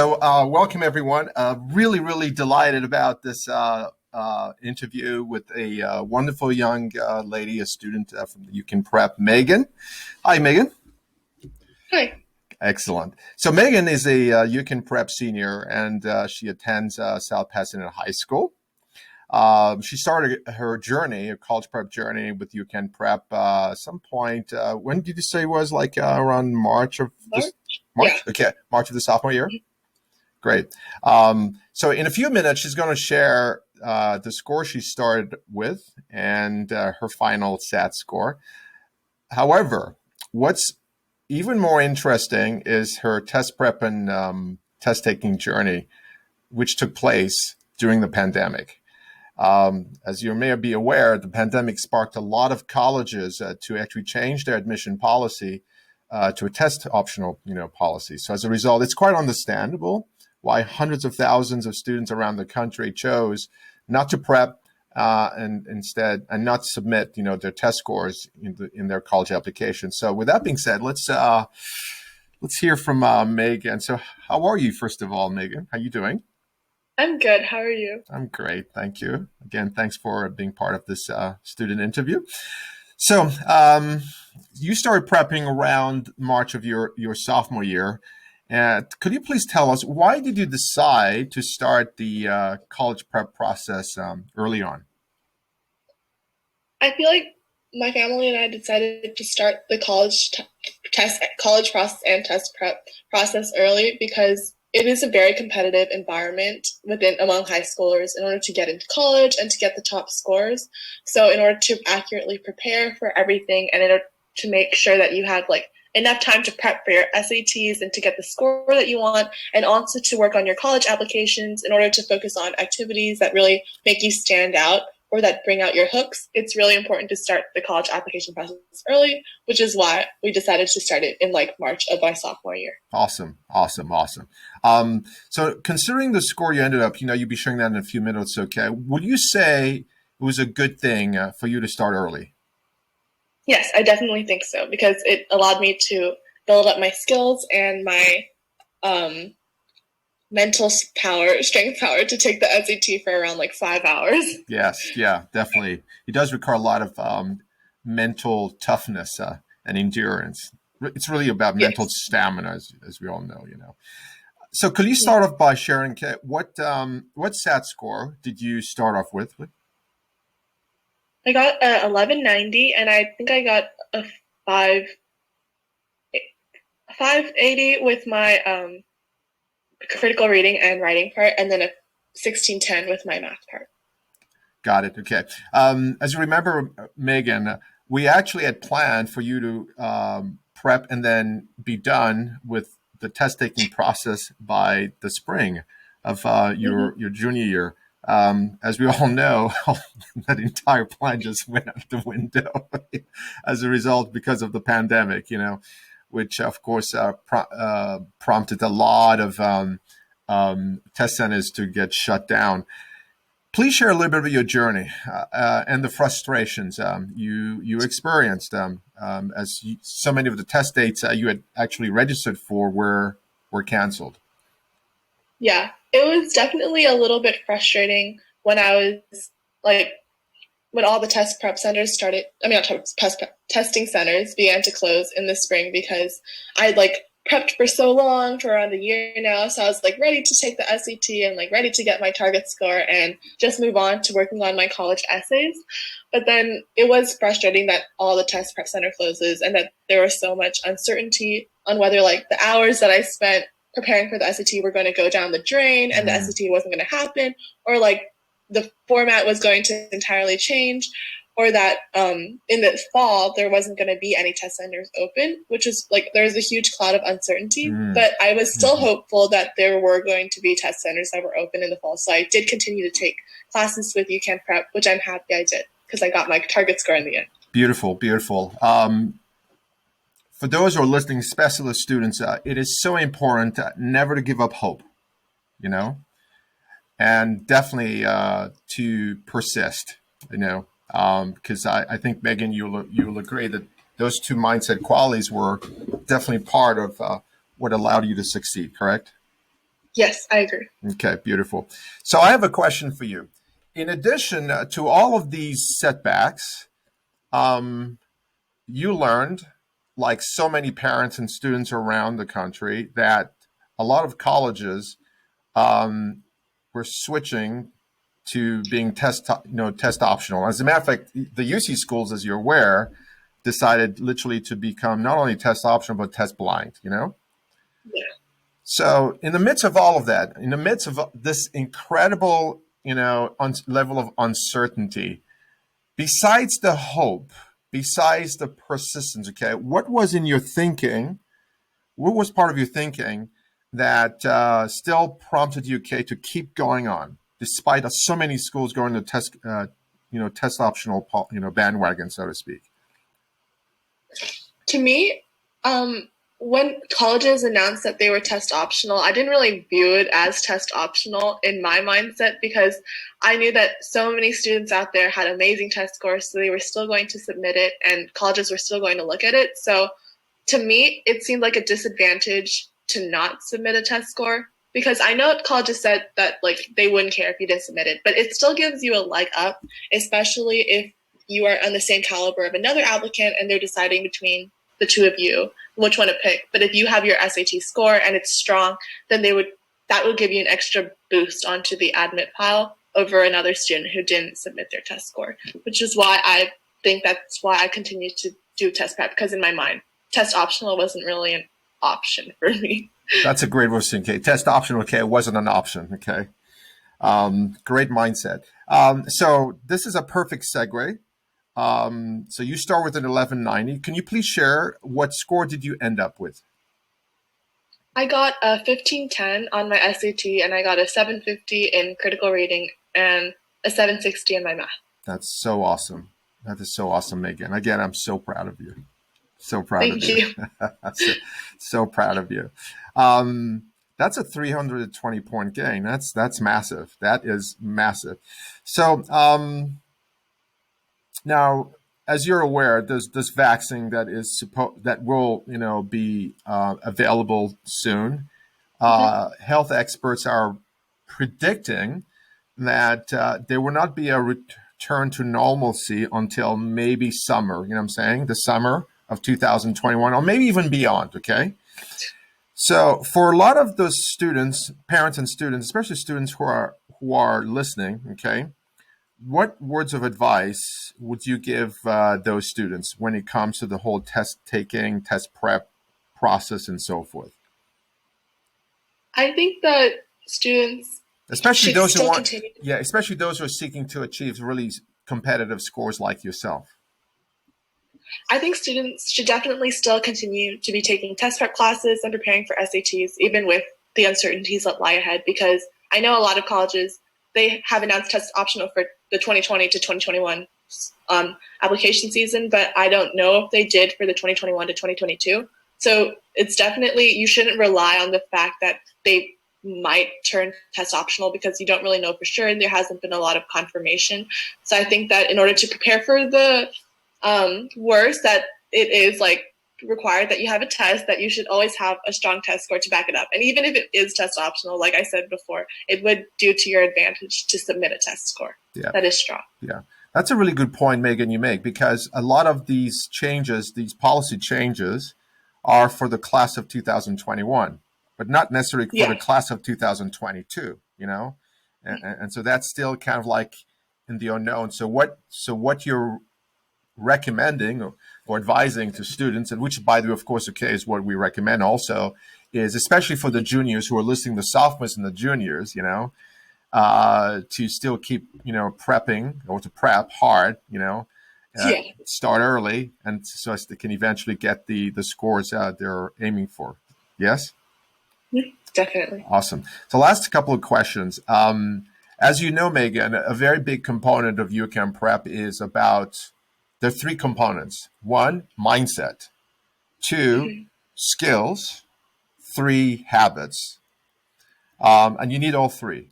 Welcome everyone. Really delighted about this interview with a wonderful young lady, a student from the UCAN Prep, Megan. Hi, Megan. Hi. Excellent. So Megan is a UCAN Prep senior, and she attends South Pasadena High School. She started her journey, her college prep journey with UCAN Prep some point. When did you say it was? Like around March of this? March? Yeah. March? Okay, March of the sophomore year. Great. So in a few minutes, she's going to share the score she started with and her final SAT score. However, what's even more interesting is her test prep and test taking journey, which took place during the pandemic. As you may be aware, the pandemic sparked a lot of colleges to actually change their admission policy to a test optional, policy. So as a result, it's quite understandable why hundreds of thousands of students around the country chose not to prep and instead and not submit, their test scores in their college application. So with that being said, let's hear from Megan. So how are you, first of all, Megan? How are you doing? I'm good. How are you? I'm great, thank you. Again, thanks for being part of this student interview. So you started prepping around March of your sophomore year. Could you please tell us, why did you decide to start the college prep process early on? I feel like my family and I decided to start the college process and test prep process early because it is a very competitive environment among high schoolers in order to get into college and to get the top scores. So in order to accurately prepare for everything and in order to make sure that you have enough time to prep for your SATs and to get the score that you want, and also to work on your college applications in order to focus on activities that really make you stand out or that bring out your hooks, it's really important to start the college application process early, which is why we decided to start it in March of my sophomore year. Awesome. So considering the score you ended up, you'll be sharing that in a few minutes, okay? Would you say it was a good thing for you to start early? Yes, I definitely think so, because it allowed me to build up my skills and my strength power to take the SAT for around 5 hours. Yes, yeah, definitely. It does require a lot of mental toughness and endurance. It's really about mental Yes. stamina, as we all know. So, could you start off by sharing what SAT score did you start off with? I got a 1190, and I think I got a 580 with my critical reading and writing part, and then a 1610 with my math part. Got it. Okay. As you remember, Megan, we actually had planned for you to prep and then be done with the test taking process by the spring of your junior year. As we all know, that entire plan just went out the window as a result because of the pandemic, which of course prompted a lot of test centers to get shut down. Please share a little bit of your journey and the frustrations you experienced so many of the test dates you had actually registered for were canceled. Yeah, it was definitely a little bit frustrating when I was when all the test prep centers started. I mean, not testing centers began to close in the spring because I'd prepped for so long, for around a year now. So I was ready to take the SAT and ready to get my target score and just move on to working on my college essays. But then it was frustrating that all the test prep center closes and that there was so much uncertainty on whether the hours that I spent preparing for the SAT were going to go down the drain and the SAT wasn't going to happen, or the format was going to entirely change, or that in the fall there wasn't going to be any test centers open, which is there was a huge cloud of uncertainty. But I was still hopeful that there were going to be test centers that were open in the fall. So I did continue to take classes with UCAN Prep, which I'm happy I did because I got my target score in the end. Beautiful. For those who are listening, specialist students, it is so important never to give up hope, and definitely to persist, because I think, Megan, you'll agree that those two mindset qualities were definitely part of what allowed you to succeed, correct? Yes, I agree. Okay, beautiful. So I have a question for you. In addition to all of these setbacks, um, you learned, like so many parents and students around the country, that a lot of colleges um, were switching to being test optional. As a matter of fact, the UC schools, as you're aware, decided literally to become not only test optional but test blind. Yeah. So in the midst of all of that, in the midst of this incredible level of uncertainty, besides the hope, besides the persistence, okay, what was in your thinking? What was part of your thinking that still prompted you, okay, to keep going on, despite so many schools going to test optional, bandwagon, so to speak? To me, um, when colleges announced that they were test optional, I didn't really view it as test optional in my mindset because I knew that so many students out there had amazing test scores, so they were still going to submit it and colleges were still going to look at it. So to me, it seemed like a disadvantage to not submit a test score because I know colleges said that like they wouldn't care if you didn't submit it, but it still gives you a leg up, especially if you are on the same caliber of another applicant and they're deciding between the two of you which one to pick. But if you have your SAT score and it's strong, then that would give you an extra boost onto the admit pile over another student who didn't submit their test score, which is why I think that's why I continue to do test prep because in my mind, test optional wasn't really an option for me. That's a great word, okay. Test optional, okay, it wasn't an option, okay. Great mindset. So this is a perfect segue. So you start with an 1190. Can you please share what score did you end up with? I got a 1510 on my SAT and I got a 750 in critical reading and a 760 in my math. That's so awesome. That is so awesome, Megan. Again, I'm so proud of you. So proud of Thank you. you. so proud of you. Um, that's a 320-point gain. That's massive. That is massive. So now, as you're aware, there's this vaccine that will be available soon. Mm-hmm. Health experts are predicting that there will not be a return to normalcy until maybe summer. You know what I'm saying? The summer of 2021, or maybe even beyond. Okay. So for a lot of those students, parents and students, especially students who are listening, okay, what words of advice would you give those students when it comes to the whole test taking, test prep process, and so forth? I think that students Especially should those who still want, continue. yeah, especially those who are seeking to achieve really competitive scores like yourself. I think students should definitely still continue to be taking test prep classes and preparing for SATs, even with the uncertainties that lie ahead, because I know a lot of colleges, they have announced test optional for the 2020 to 2021 application season, but I don't know if they did for the 2021 to 2022. So it's definitely, you shouldn't rely on the fact that they might turn test optional because you don't really know for sure and there hasn't been a lot of confirmation. So I think that in order to prepare for the worse, that it is like required that you have a test, that you should always have a strong test score to back it up. And even if it is test optional, like I said before, it would do to your advantage to submit a test score Yeah, that is strong. yeah. That's a really good point, Megan, you make, because a lot of these changes, these policy changes, are for the class of 2021, but not necessarily for the Yeah. class of 2022. And so that's still kind of like in the unknown. So what you're recommending or advising to students, and which, by the way, of course, okay, is what we recommend also, is especially for the juniors who are listening, the sophomores and the juniors, to still keep, prepping or to prep hard, Yeah. start early, and so as they can eventually get the scores they're aiming for. Yes? Definitely. Awesome. So last couple of questions. As you know, Megan, a very big component of UCAM prep is about, there are three components. One, mindset. Two, Mm-hmm. skills. Three, habits. And you need all three.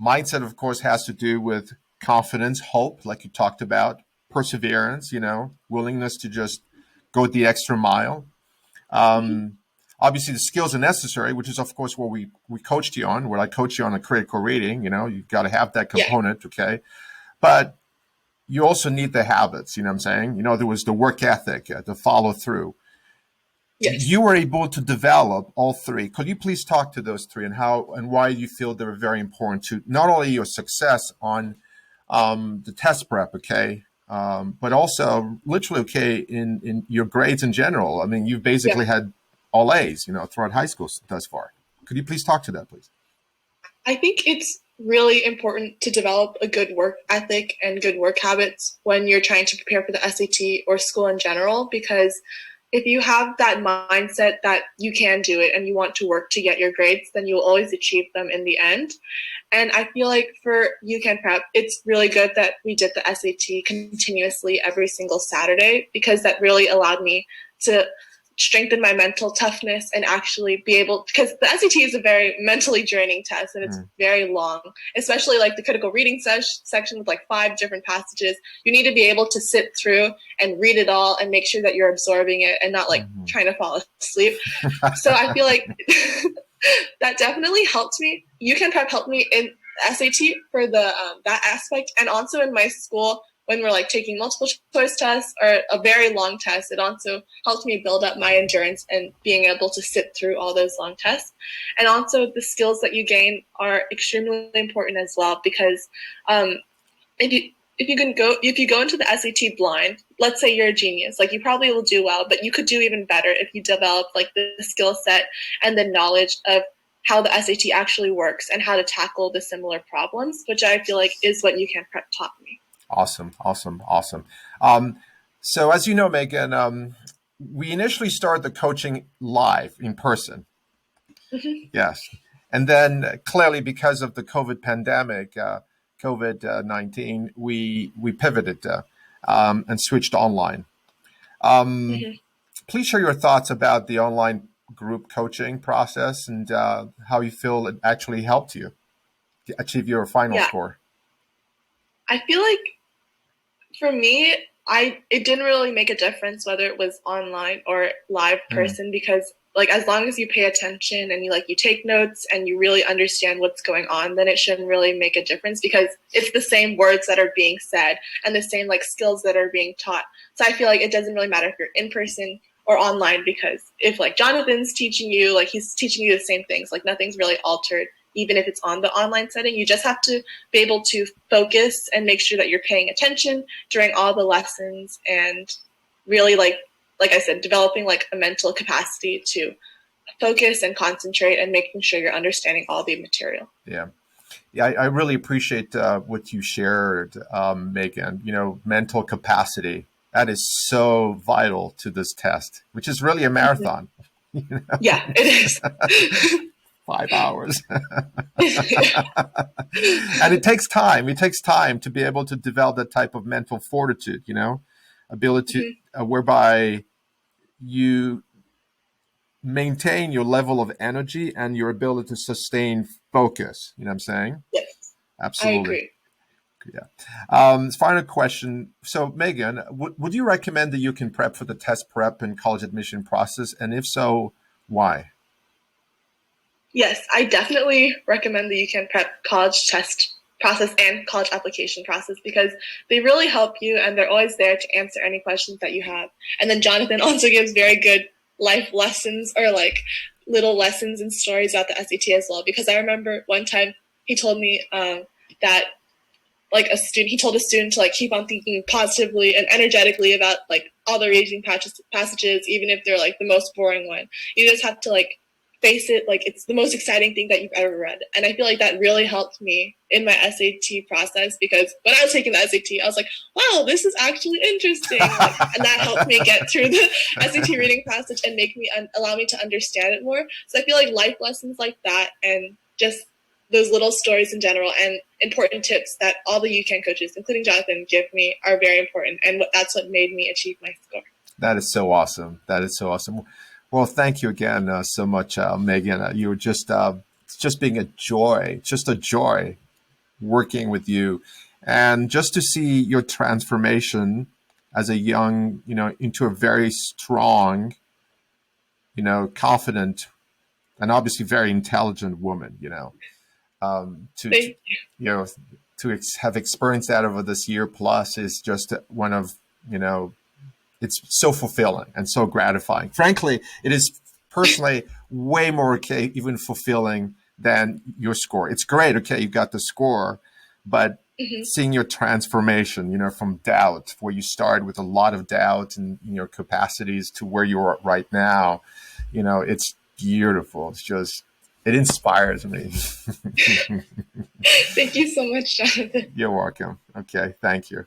Mindset, of course, has to do with confidence, hope, like you talked about, perseverance, willingness to just go the extra mile. Um, obviously the skills are necessary, which is of course what we coached you on, what I coach you on a critical reading. You've got to have that Yeah. component, okay? But you also need the habits, you know what I'm saying? There was the work ethic, the follow through. Yes. You were able to develop all three. Could you please talk to those three and how and why you feel they were very important to not only your success on the test prep, okay, but also literally, okay, in your grades in general. I mean, you've Yeah. basically had all A's, throughout high school thus far. Could you please talk to that, please? I think it's really important to develop a good work ethic and good work habits when you're trying to prepare for the SAT or school in general, because if you have that mindset that you can do it and you want to work to get your grades, then you'll always achieve them in the end. And I feel like for UCAN Prep, it's really good that we did the SAT continuously every single Saturday, because that really allowed me to strengthen my mental toughness and actually be able, because the SAT is a very mentally draining test and it's very long, especially like the critical reading section with like 5 different passages. You need to be able to sit through and read it all and make sure that you're absorbing it and not like trying to fall asleep. So I feel like that definitely helped me. UCAN Prep helped me in SAT for the that aspect, and also in my school when we're like taking multiple choice tests or a very long test. It also helped me build up my endurance and being able to sit through all those long tests. And also the skills that you gain are extremely important as well, because if you if you go into the SAT blind, let's say you're a genius, like you probably will do well, but you could do even better if you develop like the skill set and the knowledge of how the SAT actually works and how to tackle the similar problems, which I feel like is what UCAN Prep taught me. Awesome, awesome, awesome. So as you know, Megan, we initially started the coaching live in person. Mm-hmm. Yes. And then clearly because of the COVID pandemic, COVID-19, we pivoted and switched online. Um, Mm-hmm. Please share your thoughts about the online group coaching process and how you feel it actually helped you to achieve your final Yeah, score. I feel like for me, I it didn't really make a difference whether it was online or live Mm, person, because like as long as you pay attention and you take notes and you really understand what's going on, then it shouldn't really make a difference, because it's the same words that are being said and the same like skills that are being taught. So I feel like it doesn't really matter if you're in person or online, because if like Jonathan's teaching you, like he's teaching you the same things, like nothing's really altered even if it's on the online setting. You just have to be able to focus and make sure that you're paying attention during all the lessons, and really like I said, developing like a mental capacity to focus and concentrate and making sure you're understanding all the material. yeah. Yeah, I really appreciate what you shared, Megan. Mental capacity. That is so vital to this test, which is really a Mm-hmm. marathon. Yeah, it is. 5 hours. Yeah. And it takes time. It takes time to be able to develop that type of mental fortitude, ability Mm-hmm. whereby you maintain your level of energy and your ability to sustain focus. You know what I'm saying? Yes, I Absolutely. agree. Yeah. Final question. So, Megan, would you recommend that you can prep for the test prep and college admission process? And if so, why? Yes, I definitely recommend the UCAN Prep college test process and college application process, because they really help you and they're always there to answer any questions that you have. And then Jonathan also gives very good life lessons, or like little lessons and stories about the SAT as well. Because I remember one time he told me that like he told a student to like keep on thinking positively and energetically about like all the reading passages, even if they're like the most boring one. You just have to like face it like it's the most exciting thing that you've ever read. And I feel like that really helped me in my SAT process, because when I was taking the SAT, I was like, wow, this is actually interesting. Like, and that helped me get through the SAT reading passage and make me allow me to understand it more. So I feel like life lessons like that, and just those little stories in general and important tips that all the UCAN coaches, including Jonathan, give me are very important. And that's what made me achieve my score. That is so awesome. That is so awesome. Well, thank you again so much, Megan. You were just being a joy, just a joy working with you, and just to see your transformation as a young, into a very strong, confident and obviously very intelligent woman, to Thank you know have experienced that over this year plus is just one of you know it's so fulfilling and so gratifying. Frankly, it is personally way more okay, even fulfilling than your score. It's great, okay, you got the score, but you. seeing your transformation, from doubt, where you started with a lot of doubt and your capacities to where you are right now, it's beautiful. It's just, it inspires me. Thank you so much, Jonathan. You're welcome. Okay, thank you.